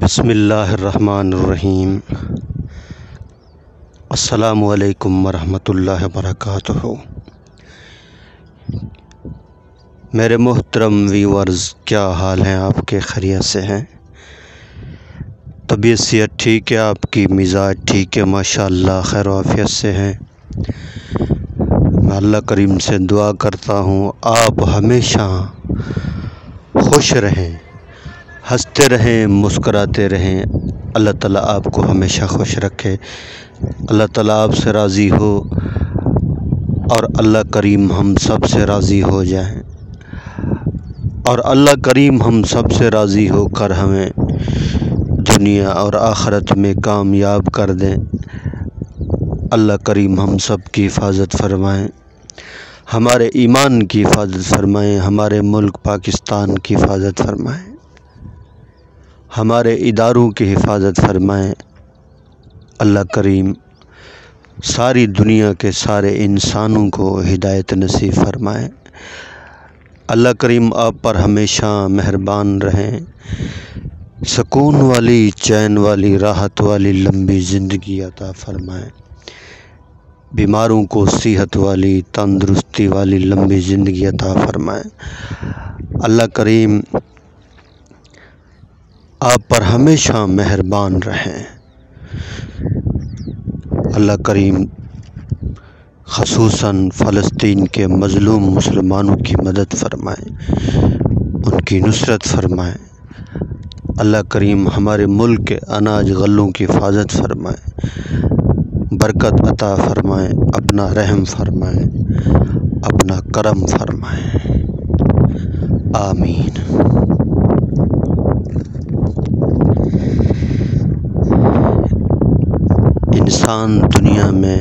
بسم اللہ الرحمن الرحیم۔ السلام علیکم ورحمۃ اللہ وبرکاتہ۔ میرے محترم ویورز، کیا حال ہیں آپ کے؟ خیریت سے ہیں؟ طبیعت صحت ٹھیک ہے؟ آپ کی مزاج ٹھیک ہے؟ ماشاءاللہ خیر و عافیت سے ہیں۔ میں اللہ کریم سے دعا کرتا ہوں آپ ہمیشہ خوش رہیں، ہنستے رہیں، مسکراتے رہیں۔ اللہ تعالیٰ آپ کو ہمیشہ خوش رکھے، اللہ تعالیٰ آپ سے راضی ہو اور اللہ کریم ہم سب سے راضی ہو جائیں، اور اللہ کریم ہم سب سے راضی ہو کر ہمیں دنیا اور آخرت میں کامیاب کر دیں۔ اللہ کریم ہم سب کی حفاظت فرمائیں، ہمارے ایمان کی حفاظت فرمائیں، ہمارے ملک پاکستان کی حفاظت فرمائیں، ہمارے اداروں کی حفاظت فرمائیں۔ اللہ کریم ساری دنیا کے سارے انسانوں کو ہدایت نصیب فرمائیں۔ اللہ کریم آپ پر ہمیشہ مہربان رہیں، سکون والی، چین والی، راحت والی لمبی زندگی عطا فرمائیں، بیماروں کو صحت والی، تندرستی والی لمبی زندگی عطا فرمائیں۔ اللہ کریم آپ پر ہمیشہ مہربان رہیں۔ اللہ کریم خصوصاً فلسطین کے مظلوم مسلمانوں کی مدد فرمائیں، ان کی نصرت فرمائیں۔ اللہ کریم ہمارے ملک کے اناج غلوں کی حفاظت فرمائیں، برکت عطا فرمائیں، اپنا رحم فرمائیں، اپنا کرم فرمائیں، آمین۔ انسان دنیا میں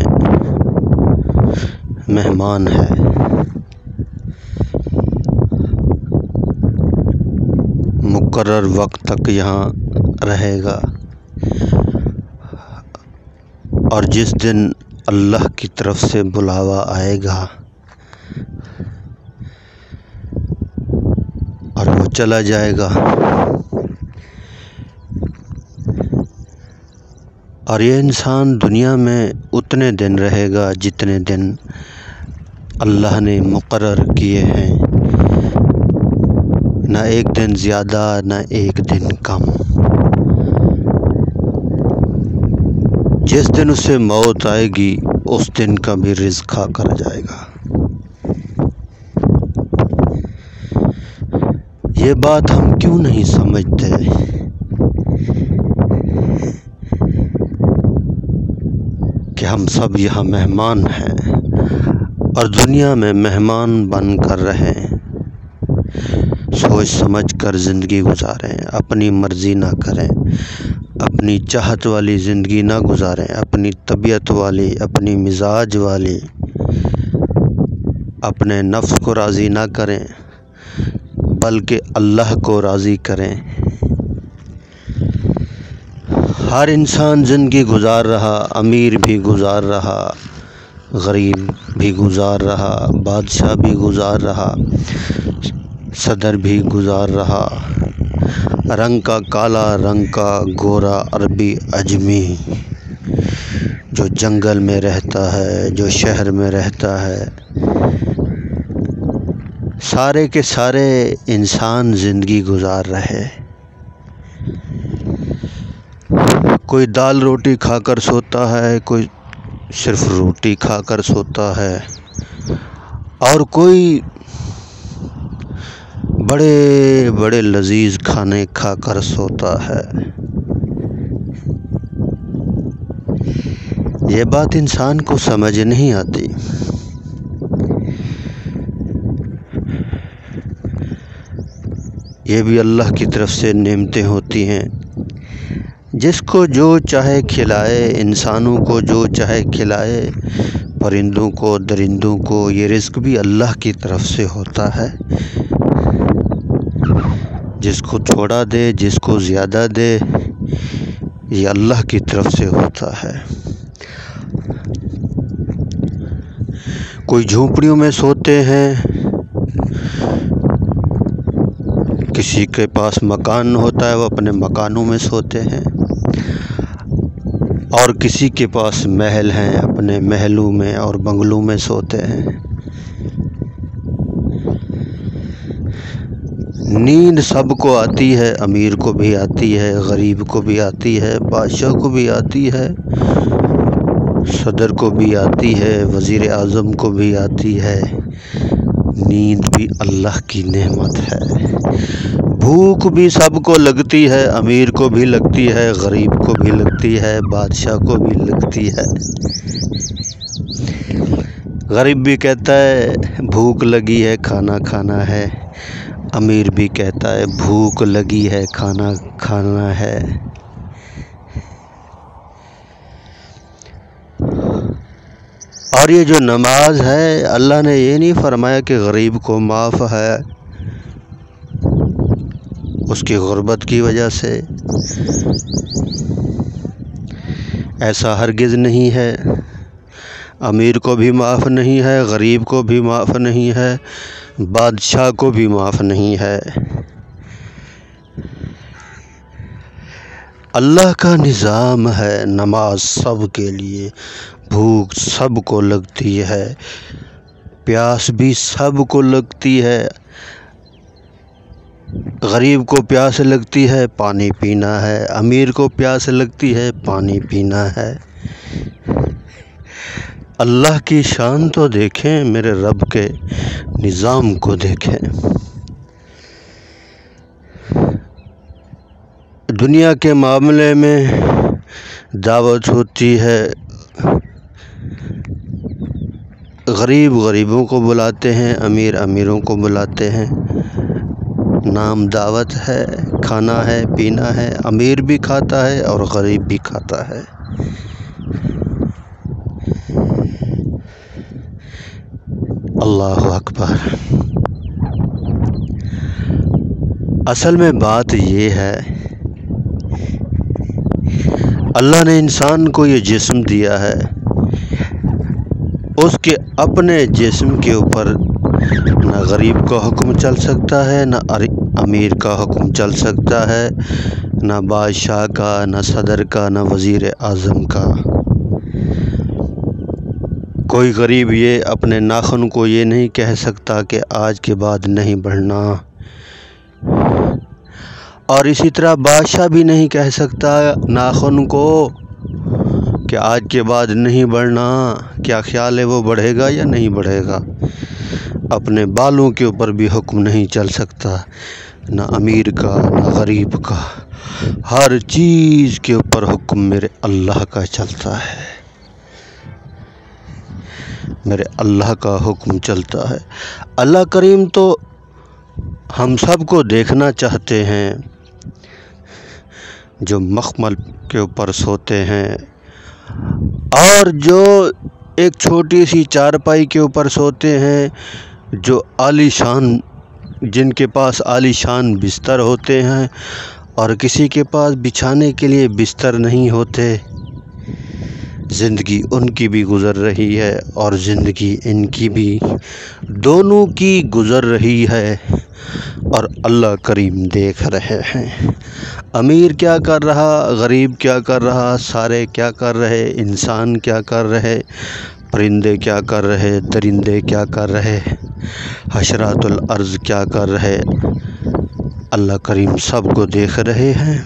مہمان ہے، مقرر وقت تک یہاں رہے گا، اور جس دن اللہ کی طرف سے بلاوا آئے گا اور وہ چلا جائے گا، اور یہ انسان دنیا میں اتنے دن رہے گا جتنے دن اللہ نے مقرر کیے ہیں، نہ ایک دن زیادہ نہ ایک دن کم۔ جس دن اسے موت آئے گی اس دن کا بھی رزق کھا کر جائے گا۔ یہ بات ہم کیوں نہیں سمجھتے؟ کہ ہم سب یہاں مہمان ہیں اور دنیا میں مہمان بن کر رہیں، سوچ سمجھ کر زندگی گزاریں، اپنی مرضی نہ کریں، اپنی چاہت والی زندگی نہ گزاریں، اپنی طبیعت والی، اپنی مزاج والی، اپنے نفس کو راضی نہ کریں بلکہ اللہ کو راضی کریں۔ ہر انسان زندگی گزار رہا، امیر بھی گزار رہا، غریب بھی گزار رہا، بادشاہ بھی گزار رہا، صدر بھی گزار رہا، رنگ کا کالا، رنگ کا گورا، عربی، اجمی، جو جنگل میں رہتا ہے، جو شہر میں رہتا ہے، سارے کے سارے انسان زندگی گزار رہے۔ کوئی دال روٹی کھا کر سوتا ہے، کوئی صرف روٹی کھا کر سوتا ہے، اور کوئی بڑے بڑے لذیذ کھانے کھا کر سوتا ہے۔ یہ بات انسان کو سمجھ نہیں آتی۔ یہ بھی اللہ کی طرف سے نعمتیں ہوتی ہیں، جس کو جو چاہے کھلائے، انسانوں کو جو چاہے کھلائے، پرندوں کو، درندوں کو، یہ رزق بھی اللہ کی طرف سے ہوتا ہے۔ جس کو تھوڑا دے، جس کو زیادہ دے، یہ اللہ کی طرف سے ہوتا ہے۔ کوئی جھونپڑیوں میں سوتے ہیں، کسی کے پاس مکان ہوتا ہے وہ اپنے مکانوں میں سوتے ہیں، اور کسی کے پاس محل ہیں اپنے محلوں میں اور بنگلوں میں سوتے ہیں۔ نیند سب کو آتی ہے، امیر کو بھی آتی ہے، غریب کو بھی آتی ہے، بادشاہ کو بھی آتی ہے، صدر کو بھی آتی ہے، وزیر اعظم کو بھی آتی ہے۔ نیند بھی اللہ کی نعمت ہے۔ بھوک بھی سب کو لگتی ہے، امیر کو بھی لگتی ہے، غریب کو بھی لگتی ہے، بادشاہ کو بھی لگتی ہے۔ غریب بھی کہتا ہے بھوک لگی ہے کھانا کھانا ہے، امیر بھی کہتا ہے بھوک لگی ہے کھانا کھانا ہے۔ اور یہ جو نماز ہے، اللہ نے یہ نہیں فرمایا کہ غریب کو معاف ہے اس کی غربت کی وجہ سے، ایسا ہرگز نہیں ہے۔ امیر کو بھی معاف نہیں ہے، غریب کو بھی معاف نہیں ہے، بادشاہ کو بھی معاف نہیں ہے۔ اللہ کا نظام ہے، نماز سب کے لیے، بھوک سب کو لگتی ہے، پیاس بھی سب کو لگتی ہے۔ غریب کو پیاس لگتی ہے پانی پینا ہے، امیر کو پیاس لگتی ہے پانی پینا ہے۔ اللہ کی شان تو دیکھیں، میرے رب کے نظام کو دیکھیں۔ دنیا کے معاملے میں دعوت ہوتی ہے، غریب غریبوں کو بلاتے ہیں، امیر امیروں کو بلاتے ہیں، نام دعوت ہے، کھانا ہے پینا ہے، امیر بھی کھاتا ہے اور غریب بھی کھاتا ہے۔ اللہ اکبر۔ اصل میں بات یہ ہے، اللہ نے انسان کو یہ جسم دیا ہے، اس کے اپنے جسم کے اوپر نہ غریب کا حکم چل سکتا ہے، نہ امیر کا حکم چل سکتا ہے، نہ بادشاہ کا، نہ صدر کا، نہ وزیر اعظم کا۔ کوئی غریب یہ اپنے ناخن کو یہ نہیں کہہ سکتا کہ آج کے بعد نہیں بڑھنا، اور اسی طرح بادشاہ بھی نہیں کہہ سکتا ناخن کو کہ آج کے بعد نہیں بڑھنا۔ کیا خیال ہے وہ بڑھے گا یا نہیں بڑھے گا؟ اپنے بالوں کے اوپر بھی حکم نہیں چل سکتا، نہ امیر کا نہ غریب کا، ہر چیز کے اوپر حکم میرے اللہ کا چلتا ہے، میرے اللہ کا حکم چلتا ہے۔ اللہ کریم تو ہم سب کو دیکھنا چاہتے ہیں، جو مخمل کے اوپر سوتے ہیں اور جو ایک چھوٹی سی چارپائی کے اوپر سوتے ہیں، جو عالی شان، جن کے پاس عالی شان بستر ہوتے ہیں اور کسی کے پاس بچھانے کے لیے بستر نہیں ہوتے۔ زندگی ان کی بھی گزر رہی ہے اور زندگی ان کی بھی، دونوں کی گزر رہی ہے، اور اللہ کریم دیکھ رہے ہیں۔ امیر کیا کر رہا، غریب کیا کر رہا، سارے کیا کر رہے، انسان کیا کر رہے، پرندے کیا کر رہے، درندے کیا کر رہے، حشرات الارض کیا کر رہے، اللہ کریم سب کو دیکھ رہے ہیں۔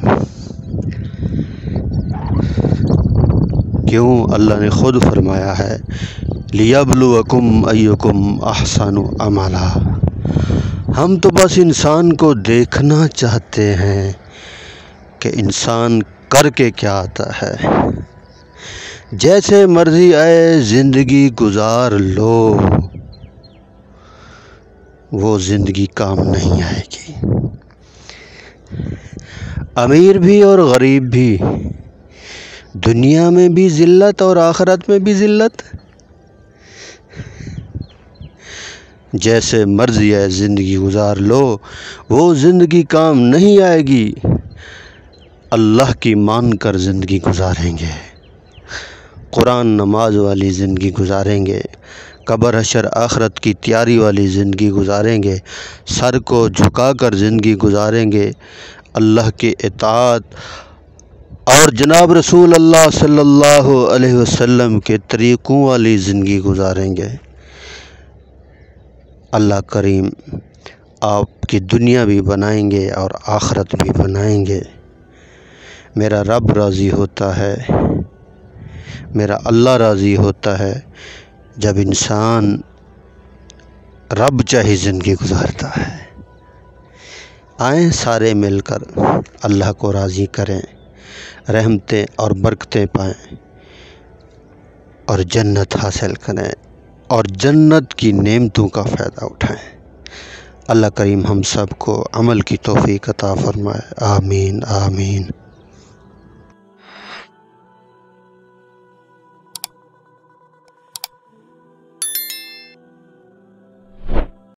کیوں؟ اللہ نے خود فرمایا ہے لِيَبْلُوَكُمْ أَيُّكُمْ أَحْسَنُ عَمَلًا۔ ہم تو بس انسان کو دیکھنا چاہتے ہیں کہ انسان کر کے کیا آتا ہے۔ جیسے مرضی آئے زندگی گزار لو، وہ زندگی کام نہیں آئے گی۔ امیر بھی اور غریب بھی، دنیا میں بھی ذلت اور آخرت میں بھی ذلت۔ جیسے مرضی ہے زندگی گزار لو، وہ زندگی کام نہیں آئے گی۔ اللہ کی مان کر زندگی گزاریں گے، قرآن نماز والی زندگی گزاریں گے، قبر حشر آخرت کی تیاری والی زندگی گزاریں گے، سر کو جھکا کر زندگی گزاریں گے، اللہ کی اطاعت اور جناب رسول اللہ صلی اللہ علیہ وسلم کے طریقوں والی زندگی گزاریں گے، اللہ کریم آپ کی دنیا بھی بنائیں گے اور آخرت بھی بنائیں گے۔ میرا رب راضی ہوتا ہے، میرا اللہ راضی ہوتا ہے جب انسان رب چاہی زندگی گزارتا ہے۔ آئیں سارے مل کر اللہ کو راضی کریں، رحمتیں اور برکتیں پائیں اور جنت حاصل کریں اور جنت کی نعمتوں کا فائدہ اٹھائیں۔ اللہ کریم ہم سب کو عمل کی توفیق عطا فرمائے، آمین آمین۔